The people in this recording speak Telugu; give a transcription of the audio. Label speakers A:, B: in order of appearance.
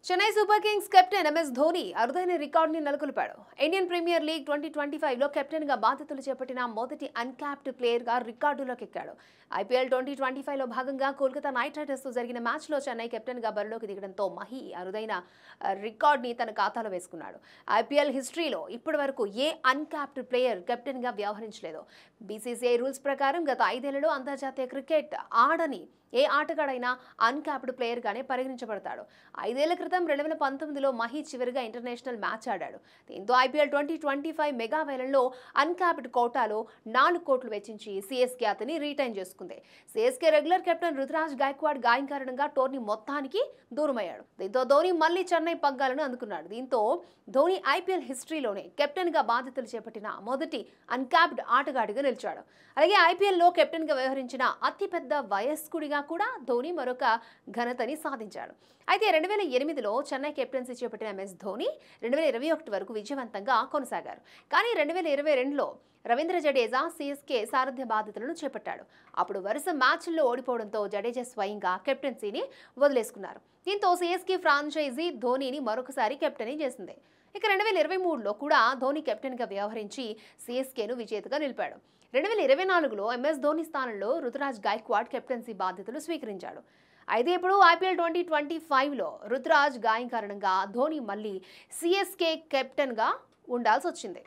A: Chennai super Kings captain MS Dhoni అరుదైన రికార్డుని నెలకొల్పాడు. ఇండియన్ ప్రీమియర్ లీగ్ 2025లో కెప్టెన్గా బాధ్యతలు చేపట్టిన మొదటి అన్క్యాప్డ్ ప్లేయర్గా రికార్డులోకి ఎక్కాడు. ఐపీఎల్ 2025లో భాగంగా కోల్కతా నైట్ రైడర్స్తో జరిగిన మ్యాచ్లో చెన్నై కెప్టెన్గా బరిలోకి దిగడంతో మహి అరుదైన రికార్డుని తన ఖాతాలో వేసుకున్నాడు. ఐపీఎల్ హిస్టరీలో ఇప్పటివరకు ఏ అన్క్యాప్డ్ ప్లేయర్ కెప్టెన్గా వ్యవహరించలేదు. బీసీసీఐ రూల్స్ ప్రకారం గత 5 ఏళ్లలో అంతర్జాతీయ క్రికెట్ ఆడని ఏ ఆటగాడైనా అన్క్యాప్డ్ ప్లేయర్గానే పరిగణించబడతాడు. 5 ఏళ్ల క్రితం 2019లో మహి చివరిగా ఇంటర్నేషనల్ మ్యాచ్ ఆడాడు. దీంతో ఐపీఎల్ 2025 మెగా వేలంలో అన్క్యాప్డ్ కోటాలో 4 కోట్లు వెచ్చించి సీఎస్కే అతని రీటైన్ చేసుకుంది. CSK regular captain Ruturaj Gaikwad గాయం కారణంగా టోర్నీ మొత్తానికి దూరమయ్యాడు. దీంతో ధోని మళ్లీ చెన్నై పగ్గాలను అందుకున్నాడు. దీంతో ధోని ఐపీఎల్ హిస్టరీలోనే కెప్టెన్గా బాధ్యతలు చేపట్టిన మొదటి అన్క్యాప్డ్ ఆటగాడిగా నిలిచాడు. అలాగే ఐపీఎల్లో కెప్టెన్గా వ్యవహరించిన అతిపెద్ద వయస్కుడిగా కూడా ధోని మరొక ఘనతని సాధించాడు. అయితే 2008లో చెన్నై కెప్టెన్సీ చేపట్టిన ఎంఎస్ ధోని 2021 వరకు విజయవంతంగా కొనసాగారు. కానీ 2022లో రవీంద్ర జడేజా సీఎస్కే సారథ్య బాధ్యతలను చేపట్టాడు. అప్పుడు వరుస మ్యాచ్ల్లో ఓడిపోవడంతో జడేజా స్వయంగా కెప్టెన్సీని వదిలేసుకున్నారు. దీంతో సీఎస్కే ఫ్రాంచైజీ ధోనిని మరొకసారి కెప్టెన్ చేసింది. ఇక 2023లో కూడా ధోని కెప్టెన్గా వ్యవహరించి సీఎస్కేను విజేతగా నిలిపాడు. 2024లో ఎంఎస్ ధోని స్థానంలో రుతురాజ్ గైక్వాడ్ కెప్టెన్సీ బాధ్యతలు స్వీకరించాడు. అయితే ఇప్పుడు ఐపీఎల్ 2025లో రుతురాజ్ గాయం కారణంగా ధోని మళ్లీ సీఎస్కే కెప్టెన్గా ఉండాల్సి వచ్చింది.